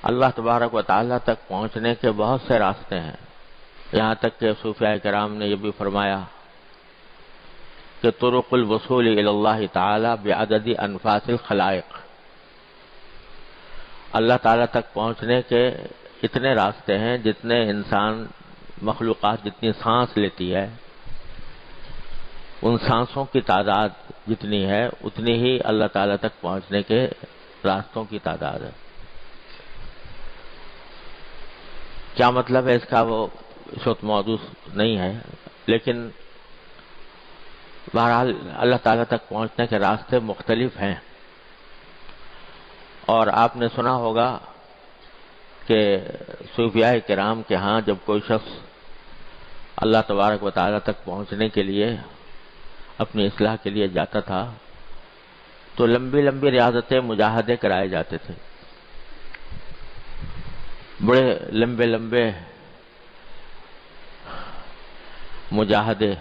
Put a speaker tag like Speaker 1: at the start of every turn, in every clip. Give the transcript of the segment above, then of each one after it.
Speaker 1: اللہ تبارک و تعالیٰ تک پہنچنے کے بہت سے راستے ہیں، یہاں تک کہ صوفیاء کرام نے یہ بھی فرمایا کہ طرق الوصول الی اللہ تعالی بعدد انفاس الخلائق، اللہ تعالیٰ تک پہنچنے کے اتنے راستے ہیں جتنے انسان مخلوقات جتنی سانس لیتی ہے، ان سانسوں کی تعداد جتنی ہے اتنی ہی اللہ تعالیٰ تک پہنچنے کے راستوں کی تعداد ہے۔ کیا مطلب ہے اس کا وہ اس وقت موضوع نہیں ہے، لیکن بہرحال اللہ تعالیٰ تک پہنچنے کے راستے مختلف ہیں۔ اور آپ نے سنا ہوگا کہ صوفیاء کرام کے ہاں جب کوئی شخص اللہ تبارک و تعالیٰ تک پہنچنے کے لیے اپنی اصلاح کے لیے جاتا تھا تو لمبی لمبی ریاضتیں مجاہدے کرائے جاتے تھے، بڑے لمبے لمبے مجاہدے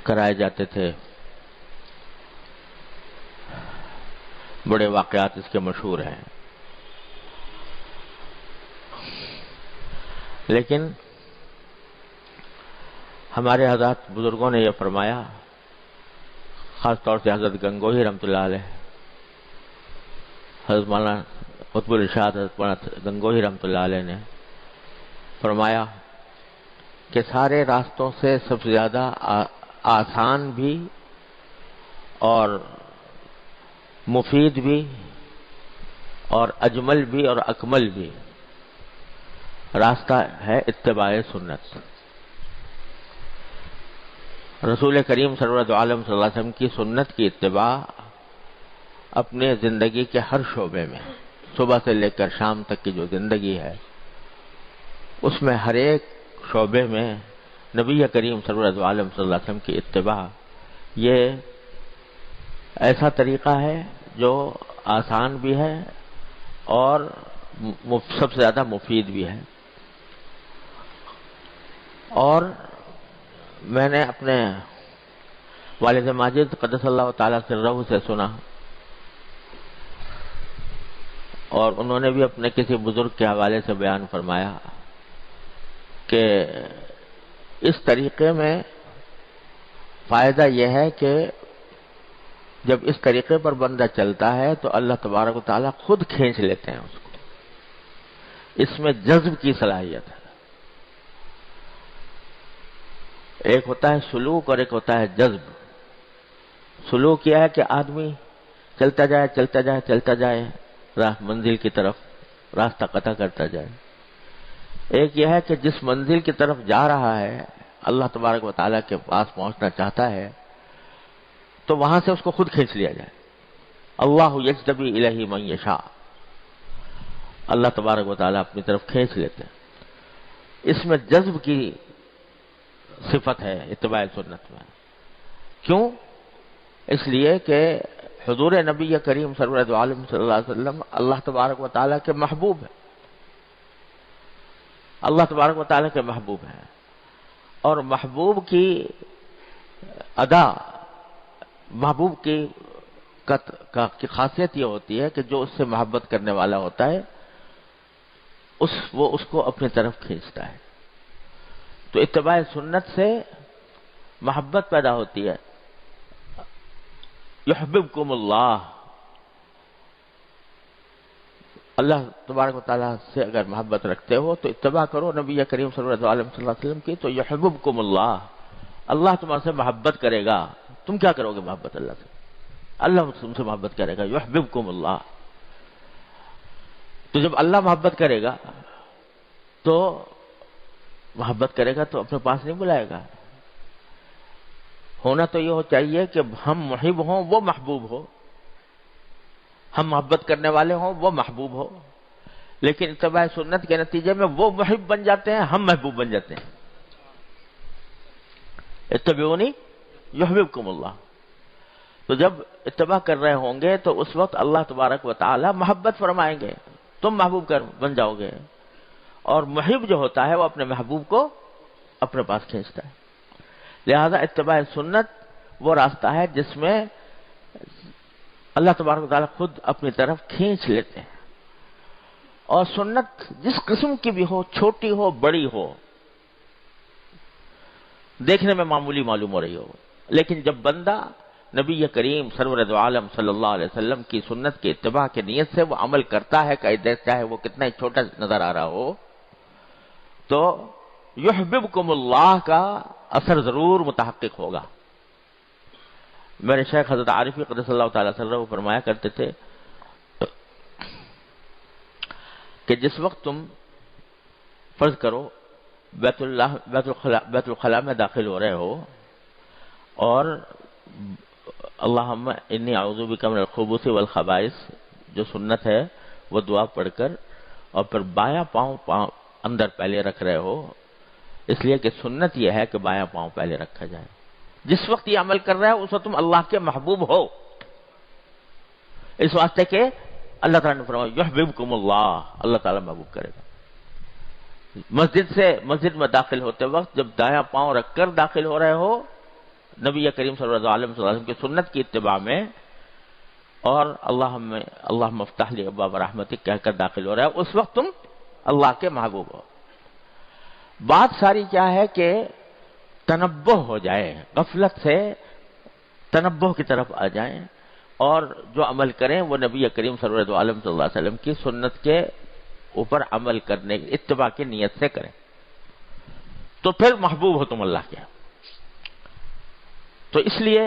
Speaker 1: کرائے جاتے تھے، بڑے واقعات اس کے مشہور ہیں۔ لیکن ہمارے حضرات بزرگوں نے یہ فرمایا، خاص طور سے حضرت گنگوہی رحمۃ اللہ علیہ، حضرت مولانا قطب الارشاد حضرت مولانا گنگوہی رحمۃ اللہ علیہ نے فرمایا کہ سارے راستوں سے سب سے زیادہ آسان بھی اور مفید بھی اور اجمل بھی اور اکمل بھی راستہ ہے اتباع سنت۔ رسول کریم سرورت عالم صلی اللہ علیہ وسلم کی سنت کی اتباع اپنے زندگی کے ہر شعبے میں، صبح سے لے کر شام تک کی جو زندگی ہے اس میں ہر ایک شعبے میں نبی کریم سرورت عالم صلی اللہ علیہ وسلم کی اتباع یہ ایسا طریقہ ہے جو آسان بھی ہے اور سب سے زیادہ مفید بھی ہے۔ اور میں نے اپنے والد ماجد قدس اللہ تعالیٰ سرہ سے سنا، اور انہوں نے بھی اپنے کسی بزرگ کے حوالے سے بیان فرمایا کہ اس طریقے میں فائدہ یہ ہے کہ جب اس طریقے پر بندہ چلتا ہے تو اللہ تبارک و تعالیٰ خود کھینچ لیتے ہیں اس کو، اس میں جذب کی صلاحیت ہے۔ ایک ہوتا ہے سلوک اور ایک ہوتا ہے جذب۔ سلوک یہ ہے کہ آدمی چلتا جائے چلتا جائے چلتا جائے راہ منزل کی طرف راستہ قطع کرتا جائے۔ ایک یہ ہے کہ جس منزل کی طرف جا رہا ہے اللہ تبارک و تعالیٰ کے پاس پہنچنا چاہتا ہے تو وہاں سے اس کو خود کھینچ لیا جائے۔ اللہ یجتبی الیہ من یشاء، اللہ تبارک و تعالیٰ اپنی طرف کھینچ لیتے ہیں۔ اس میں جذب کی صفت ہے اتباع سنت میں۔ کیوں؟ اس لیے کہ حضور نبی کریم سرورت عالم صلی اللہ علیہ وسلم اللہ تبارک و تعالیٰ کے محبوب ہیں، اللہ تبارک و تعالیٰ کے محبوب ہیں، اور محبوب کی ادا، محبوب کی خاصیت یہ ہوتی ہے کہ جو اس سے محبت کرنے والا ہوتا ہے وہ اس کو اپنی طرف کھینچتا ہے۔ تو اتباع سنت سے محبت پیدا ہوتی ہے۔ یحببکم اللہ، اللہ تبارک و تعالیٰ سے اگر محبت رکھتے ہو تو اتباع کرو نبی کریم صلی اللہ علیہ وسلم کی، تو یحببکم اللہ، اللہ تمہارے سے محبت کرے گا۔ تم کیا کرو گے محبت اللہ سے؟ اللہ تم سے محبت کرے گا۔ یحببکم اللہ، تو جب اللہ محبت کرے گا تو محبت کرے گا تو اپنے پاس نہیں بلائے گا۔ ہونا تو یہ چاہیے کہ ہم محب ہوں وہ محبوب ہو، ہم محبت کرنے والے ہوں وہ محبوب ہو، لیکن اتباع سنت کے نتیجے میں وہ محب بن جاتے ہیں، ہم محبوب بن جاتے ہیں۔ اتبعونی یحببکم اللہ، تو جب اتباع کر رہے ہوں گے تو اس وقت اللہ تبارک و تعالی محبت فرمائیں گے، تم محبوب بن جاؤ گے، اور محب جو ہوتا ہے وہ اپنے محبوب کو اپنے پاس کھینچتا ہے۔ لہذا اتباع سنت وہ راستہ ہے جس میں اللہ تبارک و تعالیٰ خود اپنی طرف کھینچ لیتے ہیں. اور سنت جس قسم کی بھی ہو، چھوٹی ہو بڑی ہو، دیکھنے میں معمولی معلوم ہو رہی ہو، لیکن جب بندہ نبی کریم سرور دو عالم صلی اللہ علیہ وسلم کی سنت کی اتباع کی نیت سے وہ عمل کرتا ہے، چاہے وہ کتنا ہی چھوٹا نظر آ رہا ہو، تو یحببکم اللہ کا اثر ضرور متحقق ہوگا. میرے شیخ حضرت عارفی قدس اللہ تعالی سرہ فرمایا کرتے تھے کہ جس وقت تم فرض کرو بیت الخلاء میں داخل ہو رہے ہو اور اللہم انی اعوذ بک من الخبث والخبائث جو سنت ہے وہ دعا پڑھ کر اور پھر بایاں پاؤں اندر پہلے رکھ رہے ہو، اس لیے کہ سنت یہ ہے کہ بایاں پاؤں پہلے رکھا جائے. جس وقت یہ عمل کر رہا ہے اس وقت تم اللہ کے محبوب ہو، اس واسطے کہ اللہ تعالیٰ نے فرمایا یحببکم اللہ، اللہ تعالیٰ محبوب کرے گا. مسجد میں داخل ہوتے وقت جب دایاں پاؤں رکھ کر داخل ہو رہے ہو نبی کریم صلی اللہ علیہ وسلم کی سنت کی اتباع میں، اور اللہم افتح لی ابواب رحمتک کہہ کر داخل ہو رہا ہے، اس وقت تم اللہ کے محبوب ہو. بات ساری کیا ہے کہ تنبہ ہو جائے، غفلت سے تنبہ کی طرف آ جائیں اور جو عمل کریں وہ نبی کریم صلی اللہ علیہ وسلم کی سنت کے اوپر عمل کرنے اتباع کی نیت سے کریں، تو پھر محبوب ہو تم اللہ کے. تو اس لیے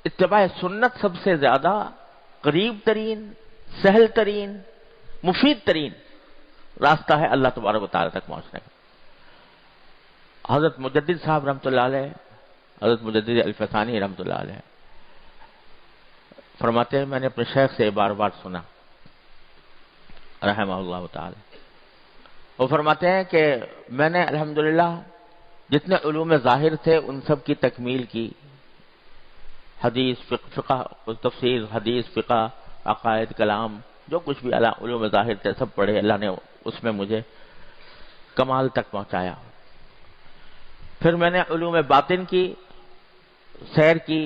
Speaker 1: اتباع سنت سب سے زیادہ قریب ترین، سہل ترین، مفید ترین راستہ ہے اللہ تبارک و تعالیٰ تک پہنچنے کا. حضرت مجدد صاحب رحمۃ اللہ علیہ، حضرت مجدد الفسانی رحمۃ اللہ علیہ فرماتے ہیں، میں نے اپنے شیخ سے بار بار سنا رحمہ اللہ تعالی، وہ فرماتے ہیں کہ میں نے الحمدللہ جتنے علوم ظاہر تھے ان سب کی تکمیل کی، حدیث فقہ تفسیر، حدیث فقہ، عقائد، کلام، جو کچھ بھی علوم ظاہر تھے سب پڑھے، اللہ نے اس میں مجھے کمال تک پہنچایا. پھر میں نے علوم باطن کی سیر کی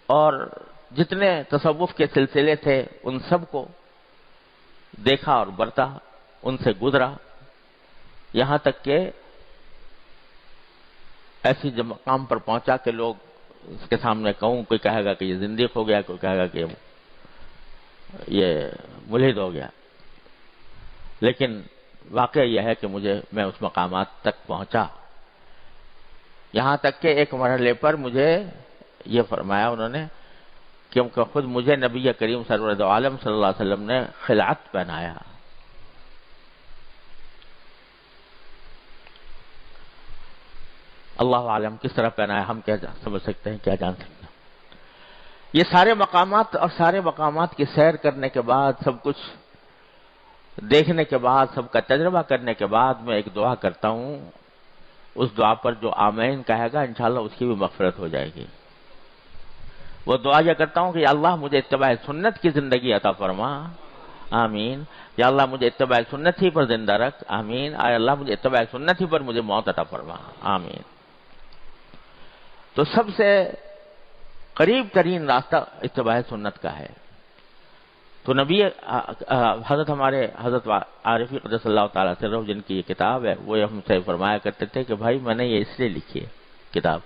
Speaker 1: اور جتنے تصوف کے سلسلے تھے ان سب کو دیکھا اور برتا، ان سے گزرا، یہاں تک کہ ایسی مقام پر پہنچا کہ لوگ اس کے سامنے کہوں، کوئی کہے گا کہ یہ زندیق ہو گیا، کوئی کہے گا کہ یہ ملحد ہو گیا، لیکن واقعہ یہ ہے کہ میں اس مقامات تک پہنچا. یہاں تک کہ ایک مرحلے پر مجھے یہ فرمایا انہوں نے کیونکہ خود مجھے نبی کریم سرور عالم صلی اللہ علیہ وسلم نے خلعت پہنایا. اللہ عالم کس طرح پہنایا ہم کیا سمجھ سکتے ہیں، کیا جان سکتے ہیں. یہ سارے مقامات اور سارے مقامات کی سیر کرنے کے بعد، سب کچھ دیکھنے کے بعد، سب کا تجربہ کرنے کے بعد میں ایک دعا کرتا ہوں، اس دعا پر جو آمین کہے گا انشاءاللہ اس کی بھی مغفرت ہو جائے گی. وہ دعا یہ کرتا ہوں کہ یا اللہ مجھے اتباع سنت کی زندگی عطا فرما، آمین. یا اللہ مجھے اتباع سنت ہی پر زندہ رکھ، آمین. اے اللہ مجھے اتباع سنت ہی پر مجھے موت عطا فرما، آمین. تو سب سے قریب ترین راستہ اتباع سنت کا ہے. تو نبی حضرت ہمارے حضرت عارفی قدس اللہ تعالیٰ سے رہو جن کی یہ کتاب ہے، وہ ہم سے فرمایا کرتے تھے کہ بھائی میں نے یہ اس لیے لکھی ہے کتاب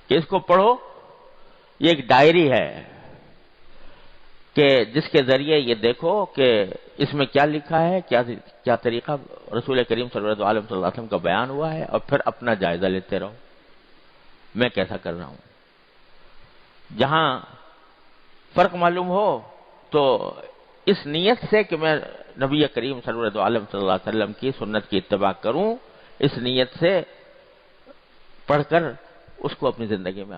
Speaker 1: کہ اس کو پڑھو، یہ ایک ڈائری ہے کہ جس کے ذریعے یہ دیکھو کہ اس میں کیا لکھا ہے، کیا طریقہ رسول کریم صلی اللہ علیہ وسلم کا بیان ہوا ہے، اور پھر اپنا جائزہ لیتے رہو میں کیسا کر رہا ہوں. جہاں فرق معلوم ہو تو اس نیت سے کہ میں نبی کریم صلی اللہ علیہ وسلم کی سنت کی اتباع کروں، اس نیت سے پڑھ کر اس کو اپنی زندگی میں